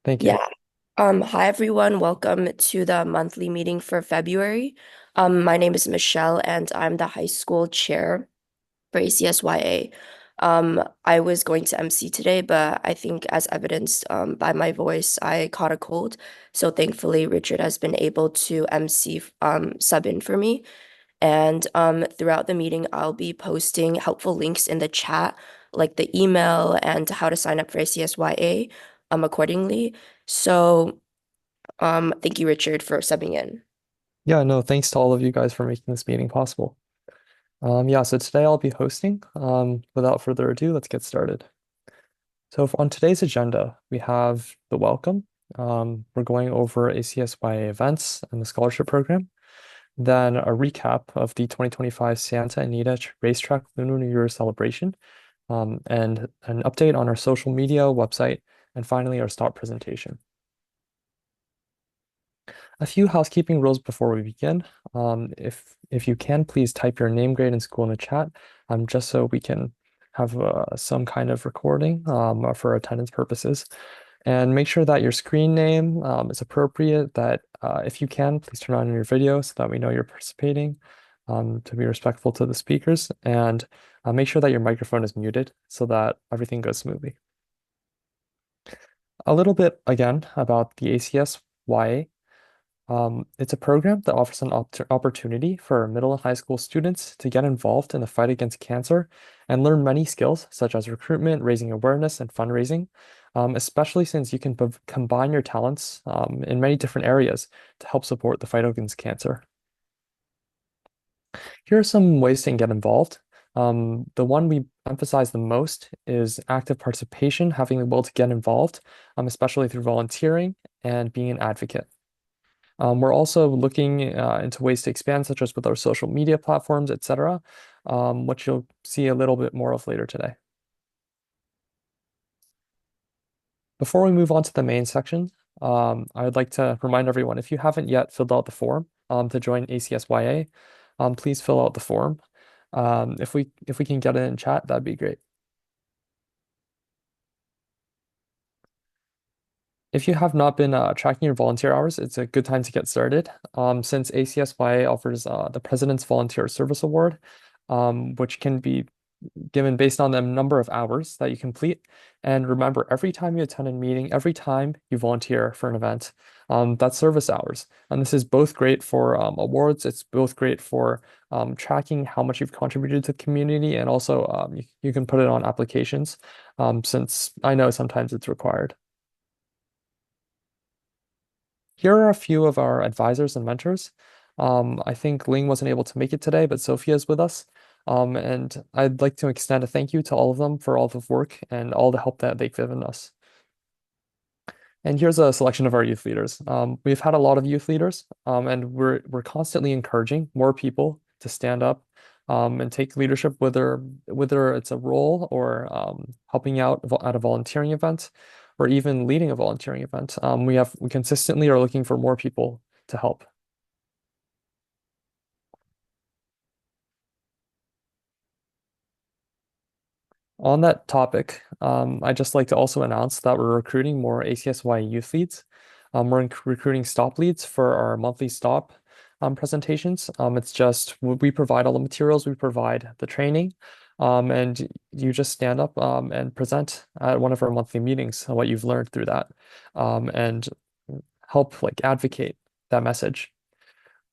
Thank you. Yeah. Hi everyone. Welcome to the monthly meeting for February. My name is Michelle and I'm the high school chair for ACS-YA. I was going to MC today, but I think as evidenced by my voice, I caught a cold. So thankfully, Richard has been able to MC sub in for me. And throughout the meeting, I'll be posting helpful links in the chat, like the email and how to sign up for ACS-YA accordingly. So thank you, Richard, for subbing in. Yeah, no, thanks to all of you guys for making this meeting possible. Yeah, so today I'll be hosting. Without further ado, let's get started. So on today's agenda, we have the welcome. We're going over ACS-YA events and the scholarship program. Then a recap of the 2025 Santa Anita Racetrack Lunar New Year celebration, and an update on our social media website, and finally our stop presentation. A few housekeeping rules before we begin. If you can, please type your name, grade, and school in the chat, just so we can have some kind of recording for attendance purposes. And make sure that your screen name is appropriate, that if you can, please turn on your video so that we know you're participating, to be respectful to the speakers. And make sure that your microphone is muted so that everything goes smoothly. A little bit, again, about the ACS-YA. It's a program that offers an opportunity for middle and high school students to get involved in the fight against cancer and learn many skills such as recruitment, raising awareness, and fundraising, especially since you can combine your talents in many different areas to help support the fight against cancer. Here are some ways to get involved. The one we emphasize the most is active participation, having the will to get involved, especially through volunteering and being an advocate. We're also looking into ways to expand, such as with our social media platforms, etc., which you'll see a little bit more of later today. Before we move on to the main section, I would like to remind everyone, if you haven't yet filled out the form to join ACS-YA, please fill out the form. If we can get it in chat, that'd be great. If you have not been tracking your volunteer hours, it's a good time to get started. Since ACS-YA offers the President's Volunteer Service Award, which can be given based on the number of hours that you complete. And remember, every time you attend a meeting, every time you volunteer for an event, that's service hours. And this is both great for awards. It's both great for tracking how much you've contributed to the community, and also you can put it on applications, since I know sometimes it's required. Here are a few of our advisors and mentors. I think Ling wasn't able to make it today, but Sophia is with us. And I'd like to extend a thank you to all of them for all the work and all the help that they've given us. And here's a selection of our youth leaders. We've had a lot of youth leaders, and we're constantly encouraging more people to stand up and take leadership, whether it's a role or helping out at a volunteering event, or even leading a volunteering event. We consistently are looking for more people to help. On that topic, I'd just like to also announce that we're recruiting more ACS-YA youth leads. We're recruiting stop leads for our monthly stop presentations. It's just we provide all the materials, we provide the training, and you just stand up and present at one of our monthly meetings what you've learned through that, and help like advocate that message.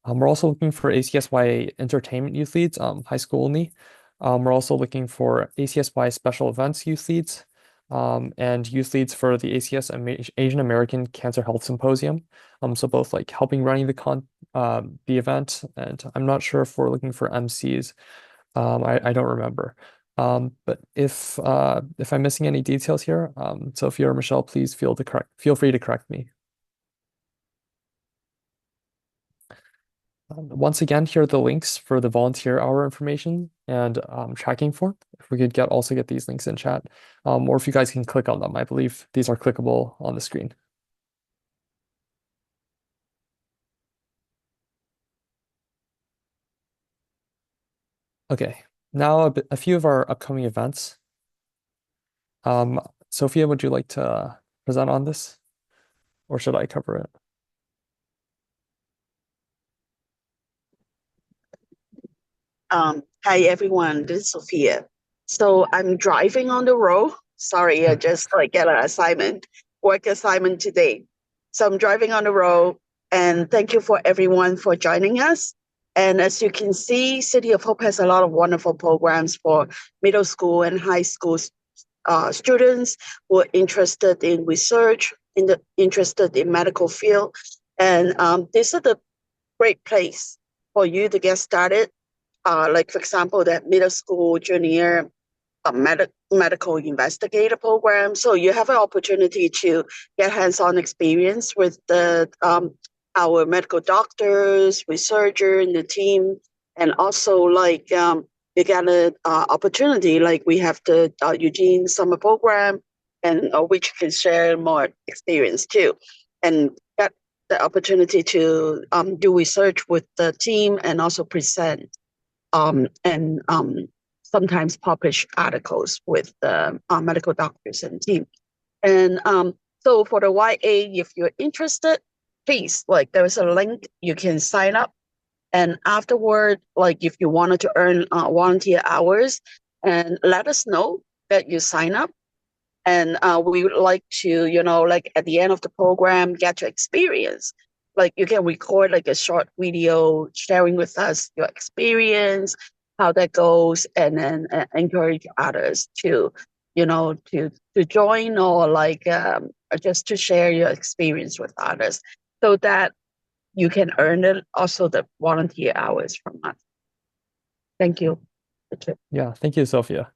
We're also looking for ACS-YA entertainment youth leads, high school only. We're also looking for ACS-YA special events youth leads, and youth leads for the ACS Asian American Cancer Health Symposium. So both like helping running the event, and I'm not sure if we're looking for MCs. I don't remember. But if I'm missing any details here, Sophia or Michelle, please feel free to correct me. Once again, here are the links for the volunteer hour information and tracking form. If we could also get these links in chat, or if you guys can click on them. I believe these are clickable on the screen. Okay, now a few of our upcoming events. Sophia, would you like to present on this? or should I cover it? Hi everyone, this is Sophia. So I'm driving on the road. Sorry, I just like get an assignment, work assignment today. So I'm driving on the road, and thank you for everyone for joining us. And as you can see, City of Hope has a lot of wonderful programs for middle school and high school students who are interested in research, interested in medical field, and this is the great place for you to get started like for example, that middle school junior medical investigator program. So you have an opportunity to get hands-on experience with the our medical doctors, researcher in the team, and also like you get an opportunity like we have the Eugene summer program, and which can share more experience too, and get the opportunity to do research with the team and also present and sometimes publish articles with the medical doctors and team. And so for the YA, if you're interested, please, like there is a link, you can sign up. And afterward, like if you wanted to earn volunteer hours, and let us know that you sign up, and we would like to, like at the end of the program, get your experience. Like you can record like a short video sharing with us your experience, how that goes, and then encourage others to, to join, or like just to share your experience with others, so that you can earn it also the volunteer hours from us. Thank you. Yeah, thank you, Sophia.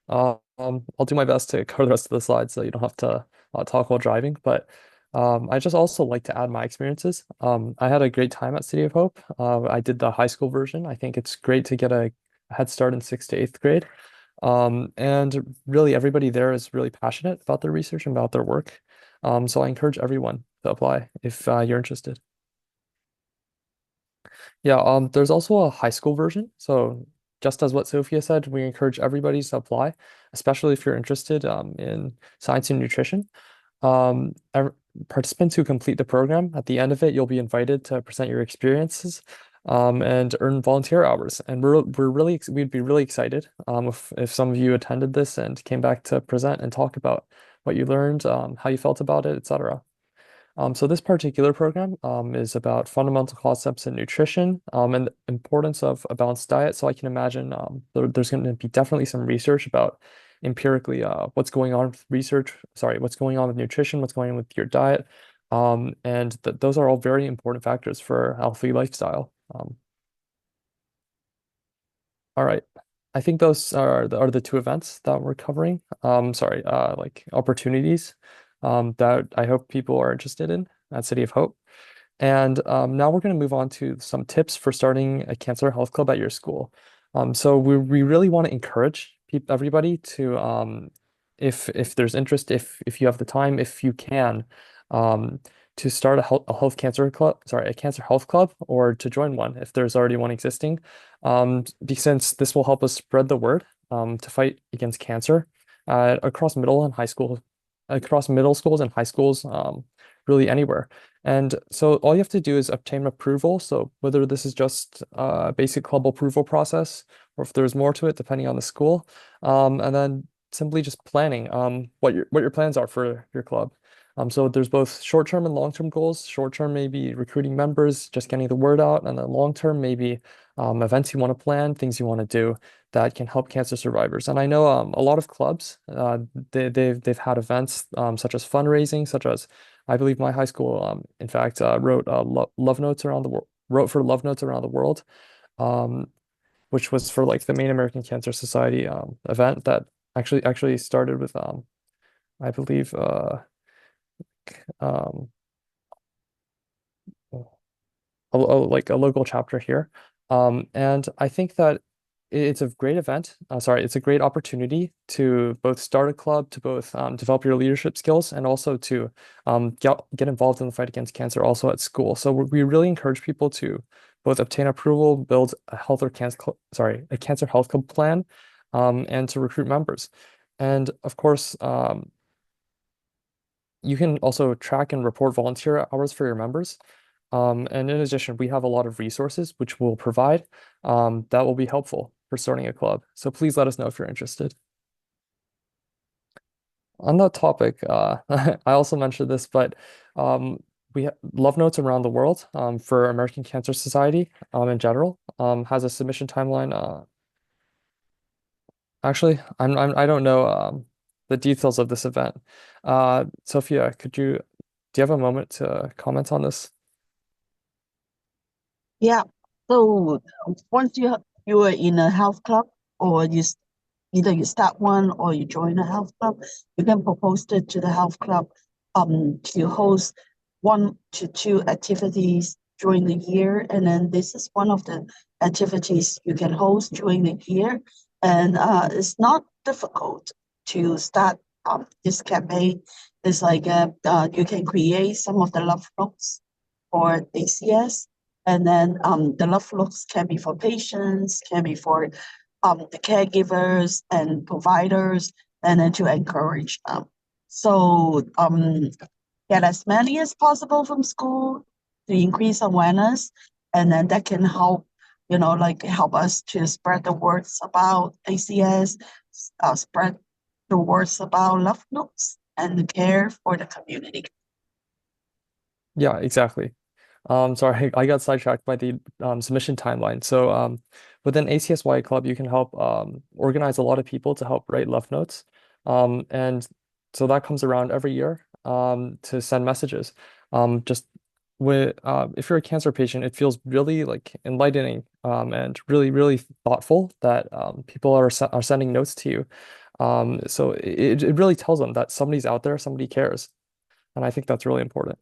I'll do my best to cover the rest of the slides so you don't have to talk while driving. But I just also like to add my experiences. I had a great time at City of Hope. I did the high school version. I think it's great to get a head start in sixth to eighth grade. And really, everybody there is really passionate about their research and about their work. So I encourage everyone to apply if you're interested. Yeah, there's also a high school version. So just as what Sophia said, we encourage everybody to apply, especially if you're interested in science and nutrition. Ev- Participants who complete the program, at the end of it, you'll be invited to present your experiences and earn volunteer hours. And we'd be really excited if some of you attended this and came back to present and talk about what you learned, how you felt about it, etc. So this particular program is about fundamental concepts in nutrition and the importance of a balanced diet. So I can imagine there's going to be definitely some research about empirically what's going on with what's going on with nutrition, what's going on with your diet. And th those are all very important factors for a healthy lifestyle. All right. I think those are the two events that we're covering. Like opportunities that I hope people are interested in at City of Hope. And now we're going to move on to some tips for starting a cancer health club at your school. So we really want to encourage everybody to, if there's interest, if you have the time, if you can, um, to start a health cancer club, sorry, a cancer health club, or to join one if there's already one existing, since this will help us spread the word to fight against cancer across across middle schools and high schools, really anywhere. And so all you have to do is obtain approval. So whether this is just a basic club approval process or if there's more to it, depending on the school, and then simply just planning what your plans are for your club. So there's both short-term and long-term goals. Short-term maybe recruiting members, just getting the word out, and then long-term maybe events you want to plan, things you want to do that can help cancer survivors. And I know a lot of clubs they've had events such as fundraising, such as I believe my high school in fact wrote love notes around the world, wrote for love notes around the world, um, which was for like the Maine American Cancer Society event that actually started with I believe um, like a local chapter here. And I think that it's a great event. Sorry, it's a great opportunity to both start a club, to both develop your leadership skills, and also to get involved in the fight against cancer also at school. So we really encourage people to both obtain approval, build a health or cancer, a cancer health club plan, and to recruit members. And of course, you can also track and report volunteer hours for your members. And in addition, we have a lot of resources which we'll provide that will be helpful for starting a club. So please let us know if you're interested. On that topic, I also mentioned this, but we Love Notes around the world for American Cancer Society in general has a submission timeline. Actually, I don't know the details of this event. Sophia, do you have a moment to comment on this? Yeah. So once you are in a health club, or either you start one or you join a health club, you can propose it to the health club to host 1 to 2 activities during the year. And then this is one of the activities you can host during the year. And it's not difficult to start this campaign. It's like you can create some of the love notes for ACS. And then the love looks can be for patients, can be for the caregivers and providers, and then to encourage them. So get as many as possible from school to increase awareness, and then that can help, like help us to spread the words about ACS, spread the words about love notes and the care for the community. Yeah, exactly. Sorry, I got sidetracked by the submission timeline. So within ACS-YA Club, you can help organize a lot of people to help write love notes. And so that comes around every year to send messages. Just if you're a cancer patient, it feels really like enlightening and really, really thoughtful that people are sending notes to you. So it really tells them that somebody's out there, somebody cares. And I think that's really important.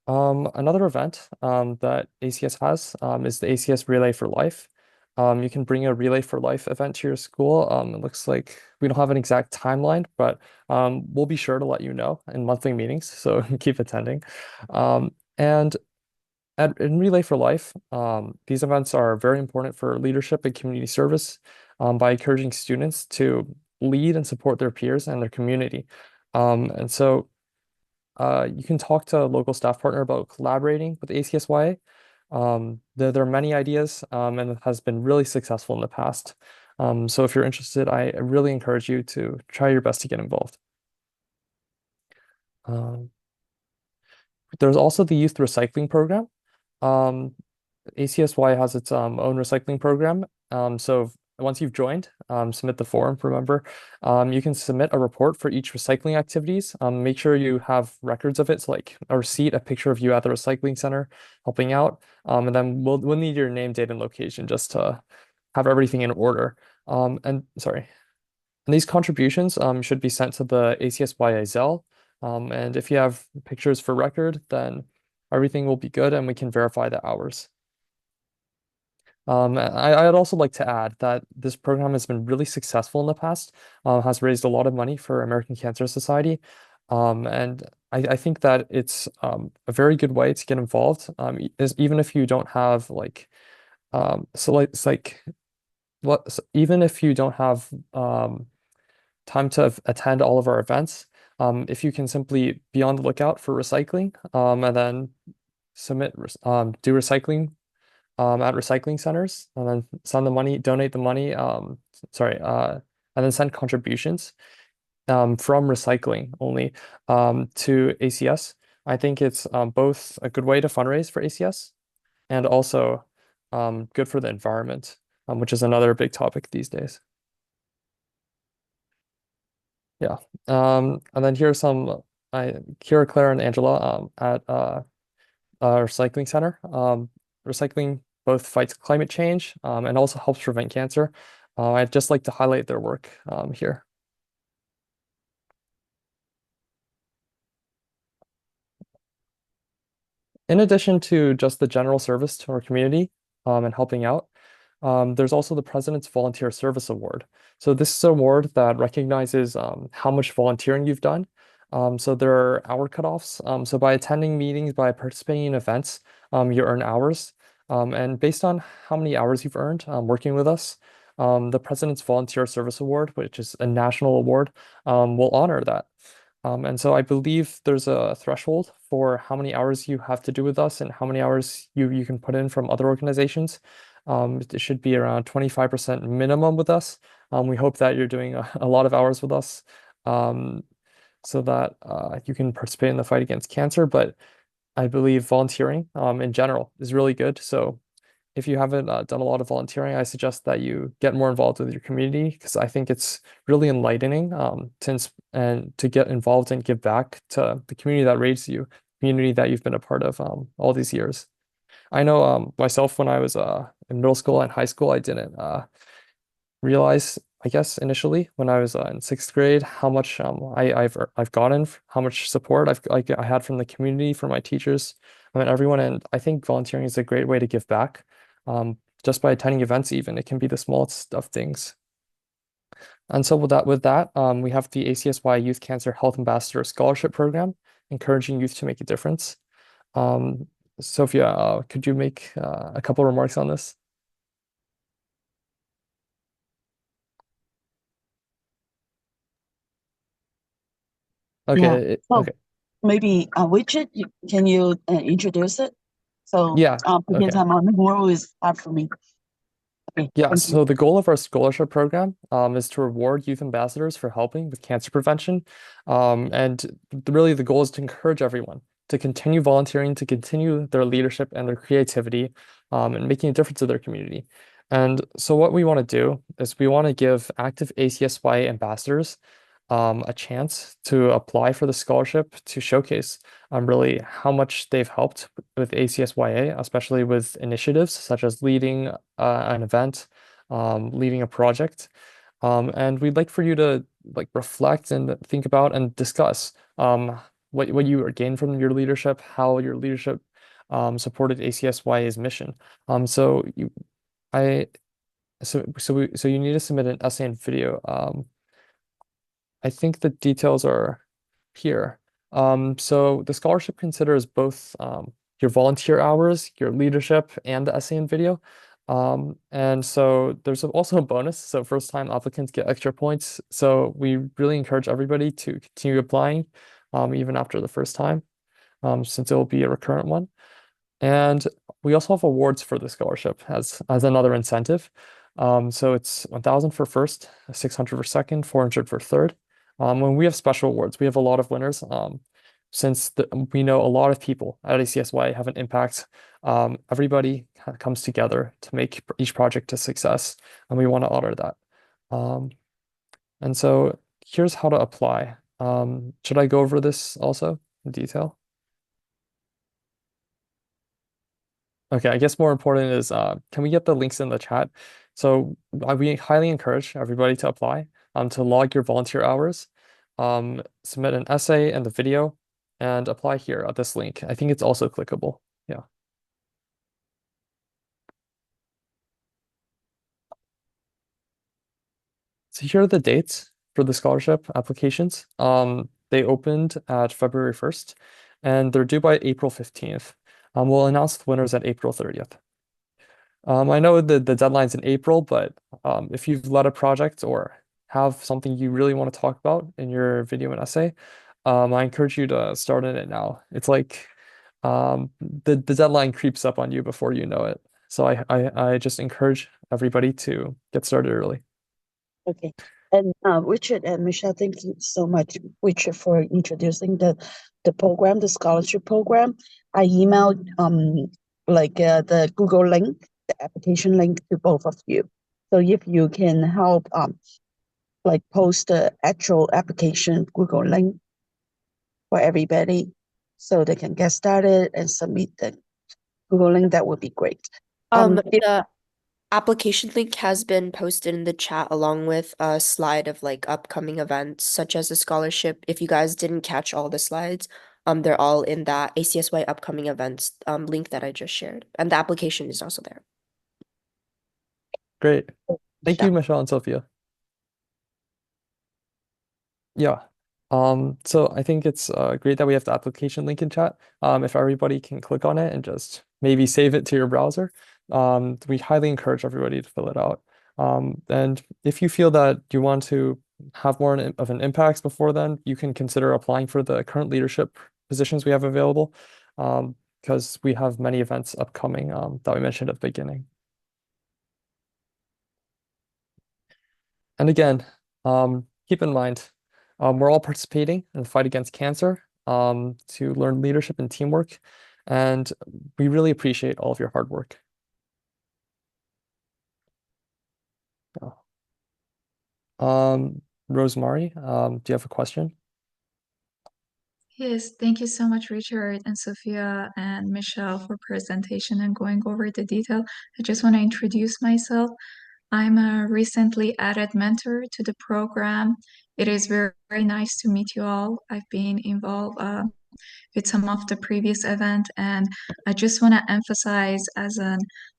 Another event that ACS has is the ACS Relay for Life. You can bring a Relay for Life event to your school. It looks like we don't have an exact timeline, but we'll be sure to let you know in monthly meetings, so keep attending. And in Relay for Life, these events are very important for leadership and community service by encouraging students to lead and support their peers and their community. And so you can talk to a local staff partner about collaborating with ACS-YA. There are many ideas, and it has been really successful in the past. So if you're interested, I really encourage you to try your best to get involved. Um, there's also the youth recycling program. Um, ACS-YA has its own recycling program. So once you've joined, submit the form, remember. You can submit a report for each recycling activities. Make sure you have records of it, so like a receipt, a picture of you at the recycling center helping out. And then we'll need your name, date, and location just to have everything in order. And these contributions should be sent to the ACS-YA Zelle. And if you have pictures for record, then everything will be good and we can verify the hours. I'd also like to add that this program has been really successful in the past, has raised a lot of money for American Cancer Society. And I think that it's a very good way to get involved, even if you don't have like, it's like, even if you don't have time to attend all of our events, if you can simply be on the lookout for recycling, and then do recycling at recycling centers, and then send the money, donate the money, and then send contributions from recycling only to ACS. I think it's both a good way to fundraise for ACS and also good for the environment, which is another big topic these days. Yeah. And then here are some, Kira, Claire, and Angela at our recycling center. Recycling both fights climate change and also helps prevent cancer. I'd just like to highlight their work here. In addition to just the general service to our community and helping out, there's also the President's Volunteer Service Award. So this is an award that recognizes how much volunteering you've done. So there are hour cutoffs. So by attending meetings, by participating in events, you earn hours. And based on how many hours you've earned working with us, the President's Volunteer Service Award, which is a national award, will honor that. And so I believe there's a threshold for how many hours you have to do with us and how many hours you can put in from other organizations. It should be around 25% minimum with us. We hope that you're doing a lot of hours with us, so that you can participate in the fight against cancer. But I believe volunteering in general is really good. So if you haven't done a lot of volunteering, I suggest that you get more involved with your community, because I think it's really enlightening and to get involved and give back to the community that raised you, community that you've been a part of all these years. I know myself, when I was in middle school and high school, I didn't realize, I guess, initially when I was in sixth grade, how much I've gotten, how much support I had from the community, from my teachers, and everyone. And I think volunteering is a great way to give back. Just by attending events, even it can be the smallest of things. And so with that, we have the ACS-YA Youth Cancer Health Ambassador Scholarship Program, encouraging youth to make a difference. Sophia, could you make a couple remarks on this? Yeah. Okay, So okay. maybe Richard, can you introduce it? So Yeah, because okay. I'm on the road is hard for me. Okay, Yeah, thank you. so the goal of our scholarship program is to reward youth ambassadors for helping with cancer prevention. Really, the goal is to encourage everyone to continue volunteering, to continue their leadership and their creativity, and making a difference in their community. And so what we want to do is we want to give active ACS-YA ambassadors a chance to apply for the scholarship, to showcase really how much they've helped with ACS-YA, especially with initiatives such as leading an event, leading a project. And we'd like for you to like reflect and think about and discuss what you gained from your leadership, how your leadership supported ACS-YA's mission. So you I so you need to submit an essay and video. I think the details are here. So the scholarship considers both your volunteer hours, your leadership, and the essay and video. And so there's also a bonus. So first time applicants get extra points. So we really encourage everybody to continue applying even after the first time, since it will be a recurrent one. And we also have awards for the scholarship as another incentive. So it's 1,000 for first, 600 for second, 400 for third. When we have special awards, we have a lot of winners. Since we know a lot of people at ACS-YA have an impact, everybody comes together to make each project a success, and we want to honor that. And so here's how to apply. Should I go over this also in detail? Okay, I guess more important is can we get the links in the chat? So we highly encourage everybody to apply, to log your volunteer hours, submit an essay and the video, and apply here at this link. I think it's also clickable. Yeah. So here are the dates for the scholarship applications. They opened at February 1st, and they're due by April 15th. We'll announce the winners at April 30th. I know the deadline's in April, but if you've led a project or have something you really want to talk about in your video and essay, I encourage you to start in it now. It's like the deadline creeps up on you before you know it. So I just encourage everybody to get started early. Okay. And Richard and Michelle, thank you so much, Richard, for introducing the program, the scholarship program. I emailed the Google link, the application link to both of you. So if you can help like post the actual application Google link for everybody so they can get started and submit the Google link, that would be great. The application link has been posted in the chat along with a slide of like upcoming events such as a scholarship. If you guys didn't catch all the slides, they're all in that ACS-YA upcoming events link that I just shared. And the application is also there. Great. Thank you, Michelle. Michelle and Sophia. Yeah. So I think it's great that we have the application link in chat. If everybody can click on it and just maybe save it to your browser, we highly encourage everybody to fill it out. And if you feel that you want to have more of an impact before then, you can consider applying for the current leadership positions we have available, because we have many events upcoming that we mentioned at the beginning. And again, keep in mind, we're all participating in the fight against cancer to learn leadership and teamwork, and we really appreciate all of your hard work. Rosemary, do you have a question? Yes, thank you so much, Richard and Sophia and Michelle for presentation and going over the detail. I just want to introduce myself. I'm a recently added mentor to the program. It is very, very nice to meet you all. I've been involved with some of the previous events, and I just want to emphasize as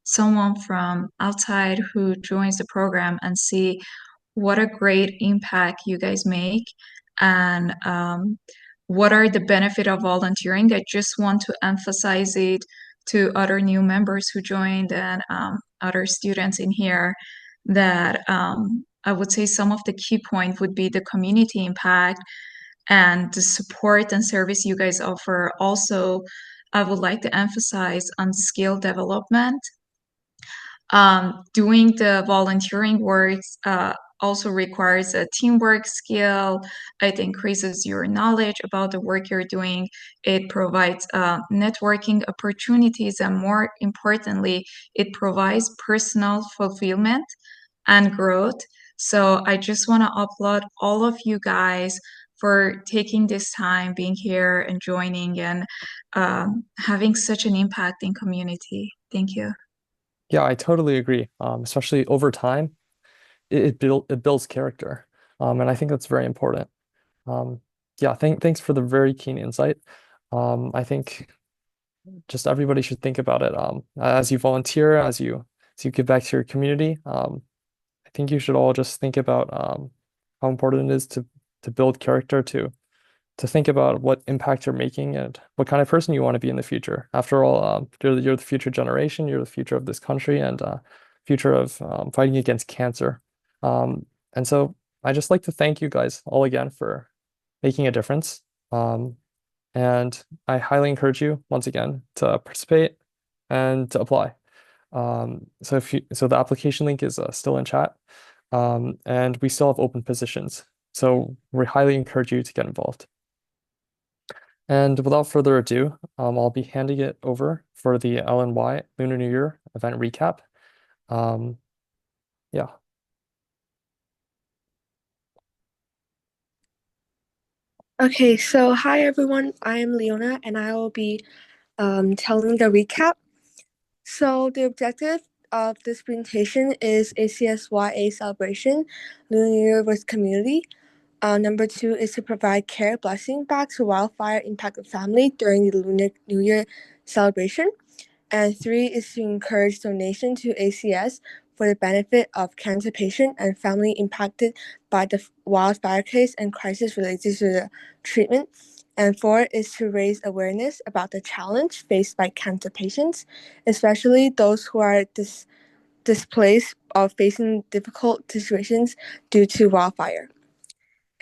someone from outside who joins the program and see what a great impact you guys make, and what are the benefit of volunteering. I just want to emphasize it to other new members who joined and other students in here that I would say some of the key point would be the community impact and the support and service you guys offer. Also, I would like to emphasize on skill development. Doing the volunteering work also requires a teamwork skill. It increases your knowledge about the work you're doing. It provides networking opportunities, and more importantly, it provides personal fulfillment and growth. So I just want to applaud all of you guys for taking this time, being here and joining, and having such an impact in community. Thank you. Yeah, I totally agree. Especially over time, it builds character, and I think that's very important. Um, yeah, thanks for the very keen insight. I think just everybody should think about it. As you volunteer, as you give back to your community, I think you should all just think about how important it is to build character, to think about what impact you're making and what kind of person you want to be in the future. After all, you're the future generation, you're the future of this country, and future of fighting against cancer. And so I just like to thank you guys all again for making a difference. And I highly encourage you once again to participate and to apply. So the application link is still in chat, and we still have open positions. So we highly encourage you to get involved. And without further ado, I'll be handing it over for the LNY Lunar New Year event recap. Yeah. Okay, so hi everyone, I am Leona and I will be telling the recap. So the objective of this presentation is ACS-YA celebration, Lunar New Year with community. Number 2 is to provide care blessing back to wildfire impacted family during the Lunar New Year celebration. And 3 is to encourage donation to ACS for the benefit of cancer patient and family impacted by the wildfire case and crisis related to the treatment. And 4 is to raise awareness about the challenge faced by cancer patients, especially those who are displaced or facing difficult situations due to wildfire.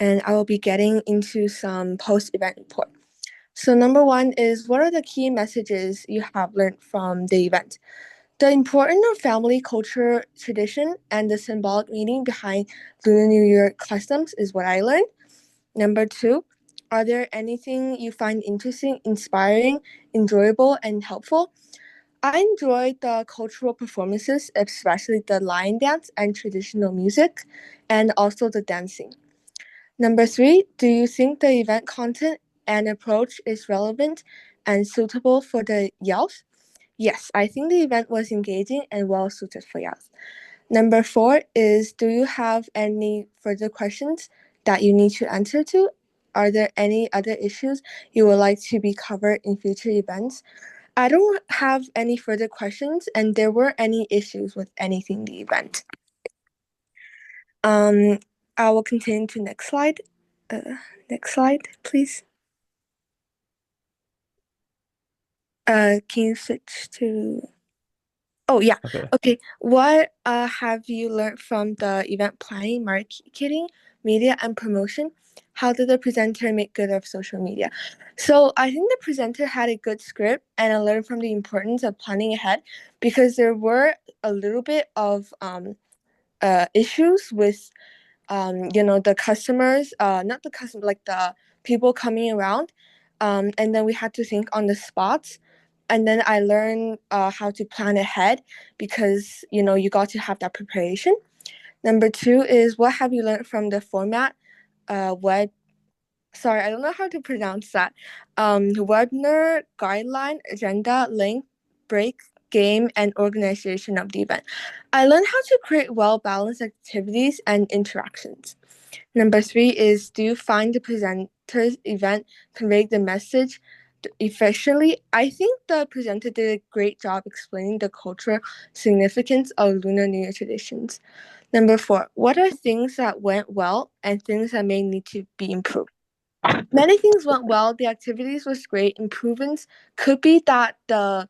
And I will be getting into some post-event report. So number 1 is, what are the key messages you have learned from the event? The importance of family culture tradition and the symbolic meaning behind Lunar New Year customs is what I learned. Number 2, are there anything you find interesting, inspiring, enjoyable, and helpful? I enjoyed the cultural performances, especially the lion dance and traditional music, and also the dancing. Number 3, do you think the event content and approach is relevant and suitable for the youth? Yes, I think the event was engaging and well suited for youth. Number 4 is, do you have any further questions that you need to answer to? Are there any other issues you would like to be covered in future events? I don't have any further questions, and there were any issues with anything in the event. I will continue to next slide. Next slide, please. Can you switch to... Oh, yeah. Okay. Okay. What have you learned from the event planning, marketing, media, and promotion? How did the presenter make good of social media? So I think the presenter had a good script, and I learned from the importance of planning ahead because there were a little bit of issues with the customers, not the customer, like the people coming around, and then we had to think on the spots. And then I learned how to plan ahead because you got to have that preparation. Number two is what have you learned from the format? Web. Sorry, I don't know how to pronounce that. Webinar, guideline, agenda, link, break, game, and organization of the event. I learned how to create well balanced activities and interactions. Number three is do you find the presenter's event conveyed the message efficiently? I think the presenter did a great job explaining the cultural significance of Lunar New Year traditions. Number four, what are things that went well and things that may need to be improved? Many things went well. The activities was great. Improvements could be that the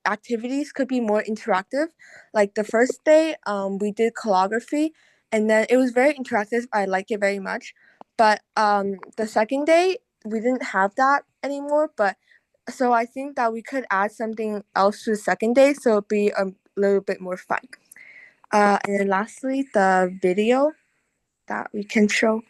activities could be more interactive. Like the first day, we did calligraphy, and then it was very interactive. I like it very much. But the second day, we didn't have that anymore. But so I think that we could add something else to the second day, so it'd be a little bit more fun. And then lastly, the video that we can show.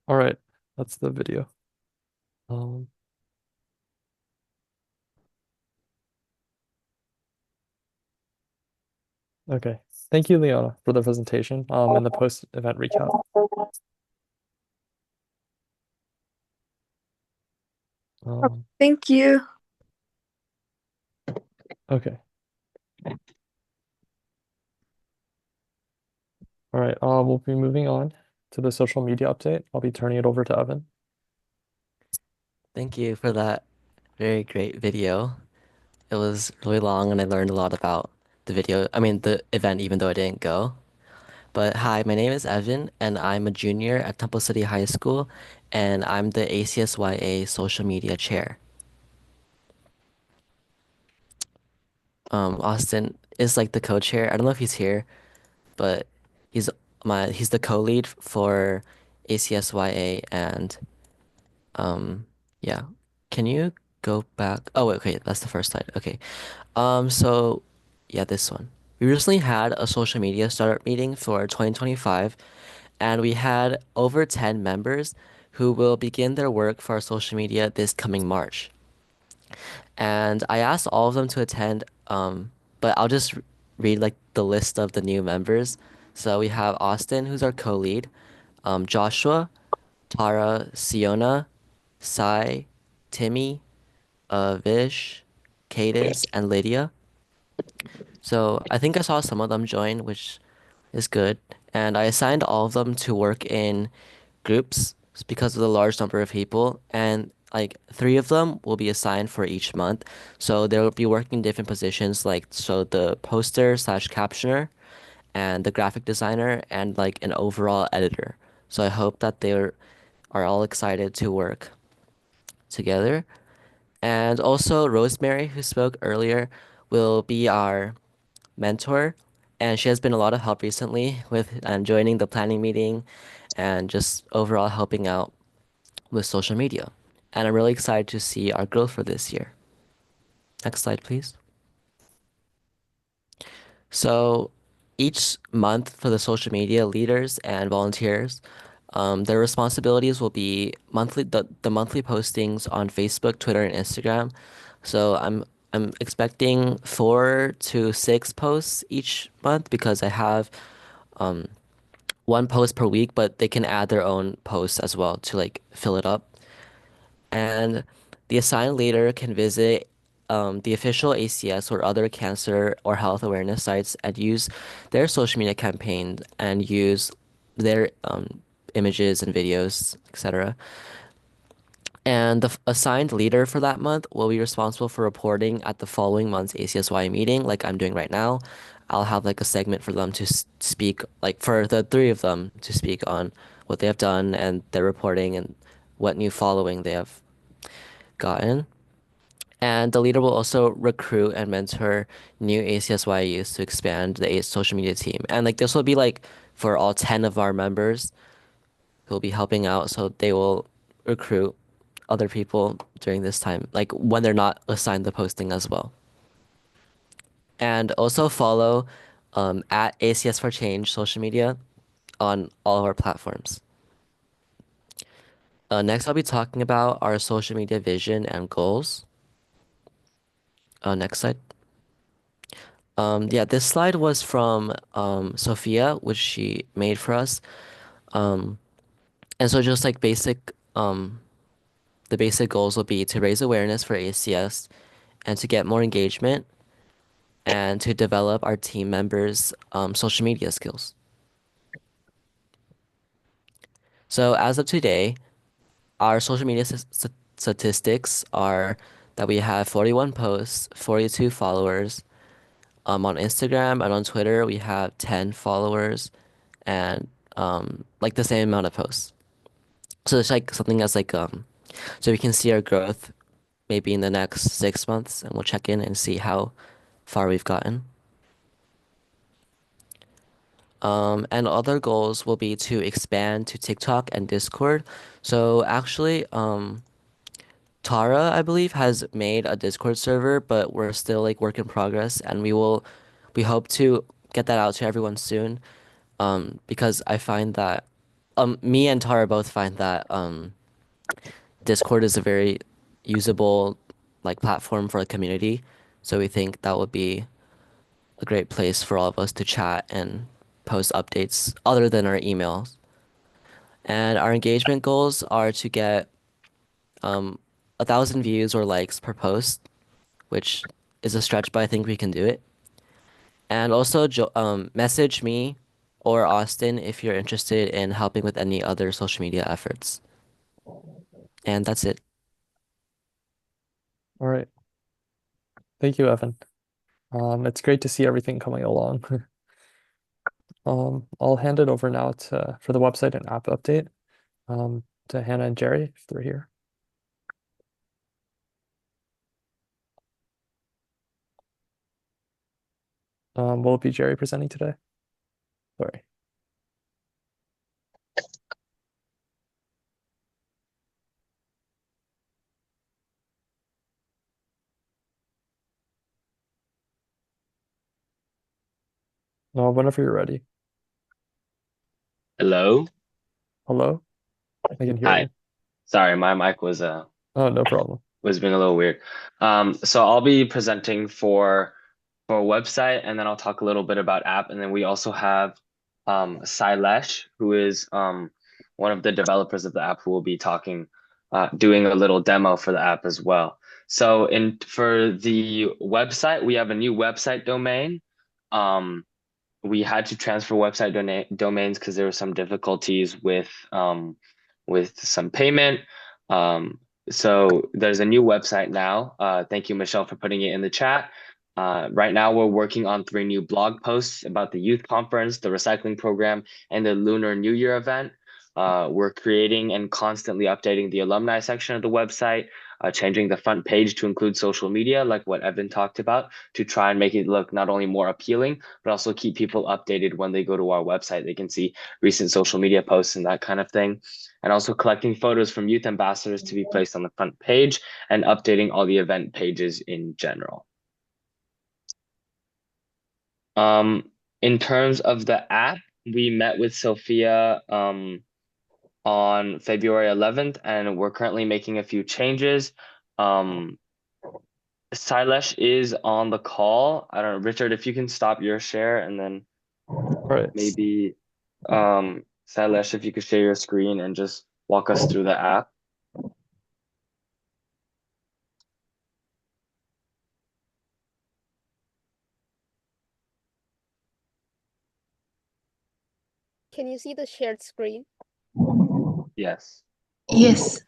All right, that's the video. Um, okay. Thank you, Leona, for the presentation, and the post-event recap. Thank you. Okay. All right, we'll be moving on to the social media update. I'll be turning it over to Evan. Thank you for that very great video. It was really long and I learned a lot about the event, even though I didn't go. But hi, my name is Evan and I'm a junior at Temple City High School and I'm the ACS-YA social media chair. Austin is like the co-chair. I don't know if he's here, but he's he's the co-lead for ACS-YA and um yeah. Can you go back? Oh, wait, okay, that's the first slide. Okay. So yeah, this one. We recently had a social media startup meeting for 2025, and we had over 10 members who will begin their work for our social media this coming March. And I asked all of them to attend, but I'll just read like the list of the new members. So we have Austin, who's our co-lead, Joshua, Tara, Siona, Sai, Timmy, Vish, Cadence, and Lydia. So I think I saw some of them join, which is good. And I assigned all of them to work in groups because of the large number of people. And like three of them will be assigned for each month. So they'll be working different positions, like so the poster slash captioner and the graphic designer and like an overall editor. So I hope that are all excited to work together. And also Rosemary, who spoke earlier, will be our mentor, and she has been a lot of help recently with joining the planning meeting and just overall helping out with social media. And I'm really excited to see our growth for this year. Next slide, please. So each month for the social media leaders and volunteers, their responsibilities will be the monthly postings on Facebook, Twitter, and Instagram. So I'm expecting 4 to 6 posts each month because I have um, one post per week, but they can add their own posts as well to like fill it up. And the assigned leader can visit the official ACS or other cancer or health awareness sites and use their social media campaign and use their images and videos, etc. And the assigned leader for that month will be responsible for reporting at the following month's ACS-YA meeting, like I'm doing right now. I'll have like a segment for them to speak, like for the three of them to speak on what they have done and their reporting and what new following they have gotten. And the leader will also recruit and mentor new ACS-YA youth to expand the social media team. And like this will be like for all 10 of our members who will be helping out, so they will recruit other people during this time, like when they're not assigned the posting as well. And also follow at ACS for Change social media on all of our platforms. Next, I'll be talking about our social media vision and goals. Next slide. Yeah, this slide was from Sophia, which she made for us. Um, and so just like the basic goals will be to raise awareness for ACS and to get more engagement and to develop our team members' social media skills. So as of today, our social media statistics are that we have 41 posts, 42 followers. On Instagram and on Twitter, we have 10 followers and like the same amount of posts. So it's like something that's like so we can see our growth maybe in the next 6 months, and we'll check in and see how far we've gotten. And other goals will be to expand to TikTok and Discord. So actually, Tara, I believe, has made a Discord server, but we're still like work in progress, and we hope to get that out to everyone soon. Because I find that me and Tara both find that Discord is a very usable like platform for a community. So we think that would be a great place for all of us to chat and post updates other than our emails. And our engagement goals are to get 1,000 views or likes per post, which is a stretch, but I think we can do it. And also message me or Austin if you're interested in helping with any other social media efforts. And that's it. All right. Thank you, Evan. It's great to see everything coming along. I'll hand it over now for the website and app update to Hannah and Jerry if they're here. Will it be Jerry presenting today? Sorry. No, whenever you're ready. Hello? Hello? I can hear Hi. you. Sorry, my mic was Oh, no problem. being a little weird. So I'll be presenting for a website, and then I'll talk a little bit about app, and then we also have Sailesh, who is one of the developers of the app, who will be doing a little demo for the app as well. So for the website, we have a new website domain. We had to transfer website domains because there were some difficulties with some payment. So there's a new website now. Thank you, Michelle, for putting it in the chat. Right now, we're working on 3 new blog posts about the youth conference, the recycling program, and the Lunar New Year event. We're creating and constantly updating the alumni section of the website, changing the front page to include social media, like what Evan talked about, to try and make it look not only more appealing, but also keep people updated when they go to our website. They can see recent social media posts and that kind of thing. And also collecting photos from youth ambassadors to be placed on the front page and updating all the event pages in general. In terms of the app, we met with Sophia on February 11th, and we're currently making a few changes. Silesh is on the call. I don't know, Richard, if you can stop your share, and then All right. maybe Silesh, if you could share your screen and just walk us through the app. Can you see the shared screen? Yes. Yes.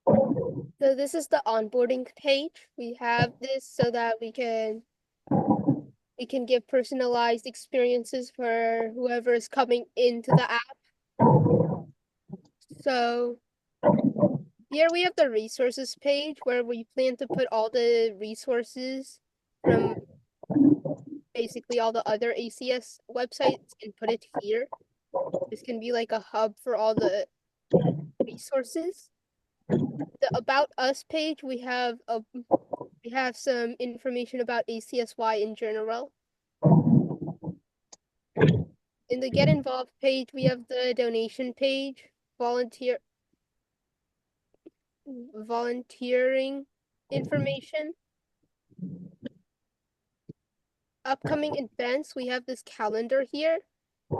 So this is the onboarding page. We have this so that we can give personalized experiences for whoever is coming into the app. So here we have the resources page where we plan to put all the resources from basically all the other ACS websites and put it here. This can be like a hub for all the resources. The About Us page, we have some information about ACS-YA in general. In the Get Involved page, we have the donation page, volunteering information. Upcoming events, we have this calendar here,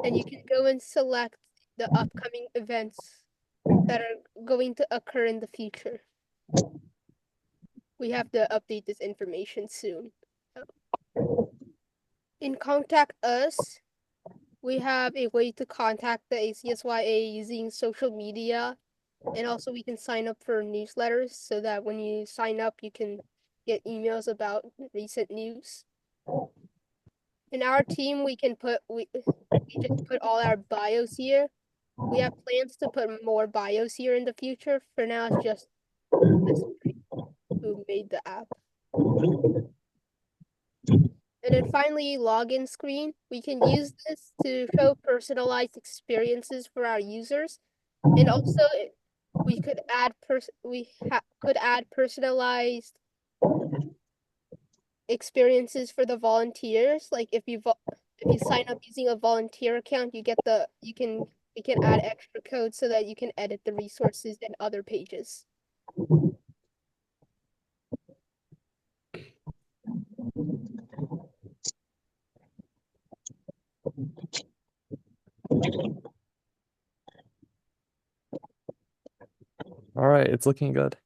and you can go and select the upcoming events that are going to occur in the future. We have to update this information soon. In Contact Us, we have a way to contact the ACS-YA using social media, and also we can sign up for newsletters so that when you sign up, you can get emails about recent news. In our team, we just put all our bios here. We have plans to put more bios here in the future. For now, it's just this who made the app. And then finally, login screen. We can use this to show personalized experiences for our users, and also we could add personalized experiences for the volunteers. Like if you sign up using a volunteer account, you can We can add extra code so that you can edit the resources and other pages. All right, it's looking good.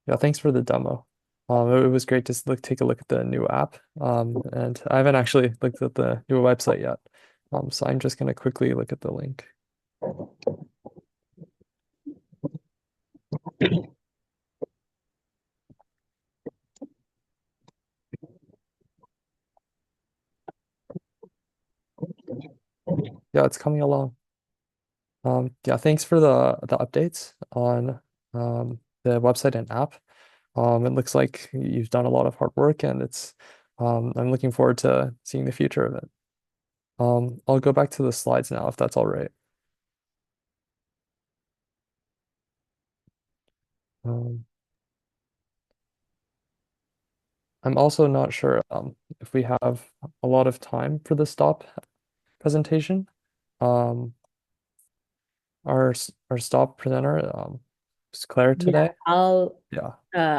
Yeah, thanks for the demo. It was great to take a look at the new app. And I haven't actually looked at the new website yet. So I'm just gonna quickly look at the link. Yeah, it's coming along. Yeah, thanks for the updates on the website and app. It looks like you've done a lot of hard work, and I'm looking forward to seeing the future of it. I'll go back to the slides now, if that's all right. Um, I'm also not sure if we have a lot of time for the stop presentation. Um, our stop presenter is Claire Yeah, today. I'll Yeah.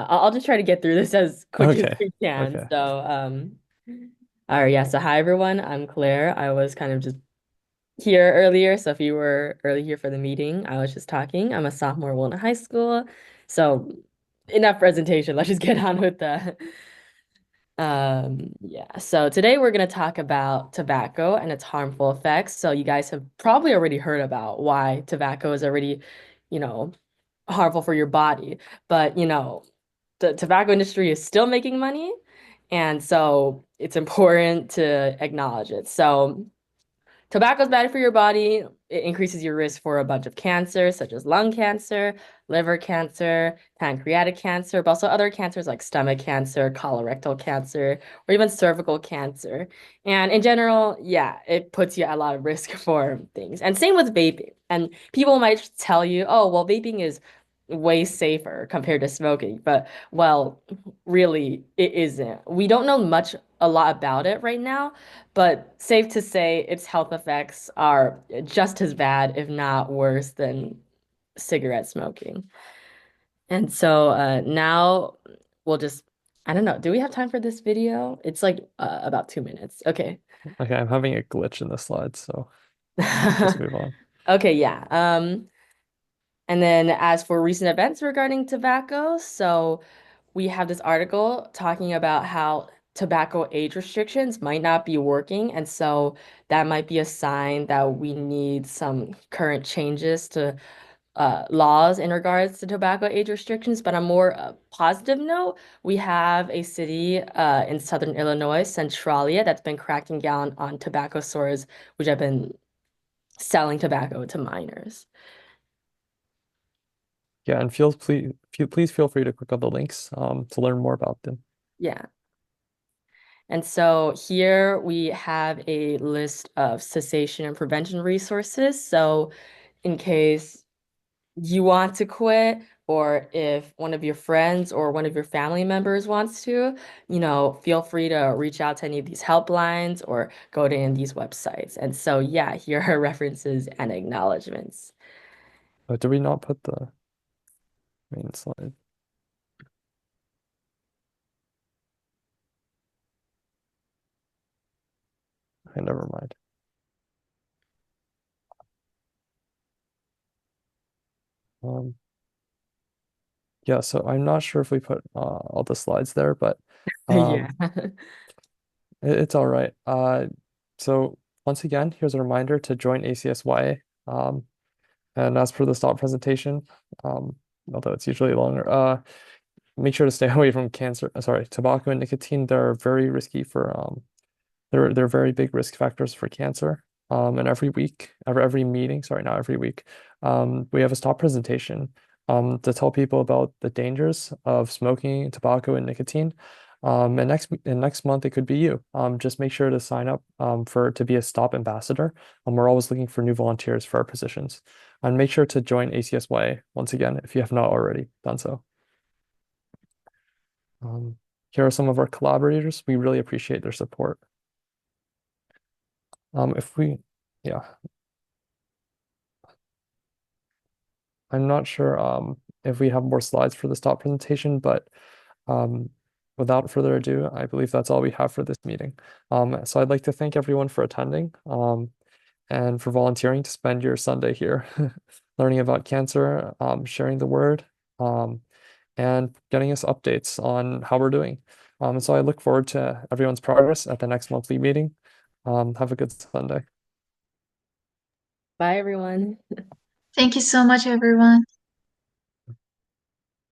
I'll just try to get through this as quick as Okay. we can. Okay. So all right, yeah. So hi everyone, I'm Claire. I was kind of just here earlier. So if you were early here for the meeting, I was just talking. I'm a sophomore in high school. So enough presentation. Let's just get on with the yeah. So today we're going to talk about tobacco and its harmful effects. So you guys have probably already heard about why tobacco is already, you know, harmful for your body. But, the tobacco industry is still making money, and so it's important to acknowledge it. So tobacco is bad for your body. It increases your risk for a bunch of cancers, such as lung cancer, liver cancer, pancreatic cancer, but also other cancers like stomach cancer, colorectal cancer, or even cervical cancer. And in general, yeah, it puts you at a lot of risk for things. And same with vaping. And people might tell you, oh, well, vaping is way safer compared to smoking. But, well, really, it isn't. We don't know a lot about it right now. But safe to say, its health effects are just as bad, if not worse, than cigarette smoking. And so now we'll just, I don't know, do we have time for this video? It's like about 2 minutes. Okay. Okay, I'm having a glitch in the slides, so just move on. Okay, yeah. And then as for recent events regarding tobacco, so we have this article talking about how tobacco age restrictions might not be working. And so that might be a sign that we need some current changes to laws in regards to tobacco age restrictions. But on a more positive note, we have a city in southern Illinois, Centralia, that's been cracking down on tobacco stores, which have been selling tobacco to minors. Yeah, and please feel free to click on the links to learn more about them. Yeah. And so here we have a list of cessation and prevention resources. So in case you want to quit, or if one of your friends or one of your family members wants to, feel free to reach out to any of these helplines or go to any of these websites. And so, yeah, here are references and acknowledgements. But did we not put the main slide? Okay, never mind. Yeah, so I'm not sure if we put all the slides there, but Yeah. it's all right. So once again, here's a reminder to join ACS-YA. And as for the stop presentation, although it's usually longer, make sure to stay away from tobacco and nicotine. They're very risky for they're very big risk factors for cancer. And every meeting, sorry, not every week, we have a stop presentation to tell people about the dangers of smoking, tobacco, and nicotine. And next month it could be you. Just make sure to sign up to be a stop ambassador. We're always looking for new volunteers for our positions. And make sure to join ACS-YA once again if you have not already done so. Here are some of our collaborators. We really appreciate their support. Yeah, I'm not sure if we have more slides for this top presentation, but without further ado, I believe that's all we have for this meeting. So I'd like to thank everyone for attending and for volunteering to spend your Sunday here learning about cancer, sharing the word, and getting us updates on how we're doing. So I look forward to everyone's progress at the next monthly meeting. Have a good Sunday. Bye, everyone. Thank you so much, everyone.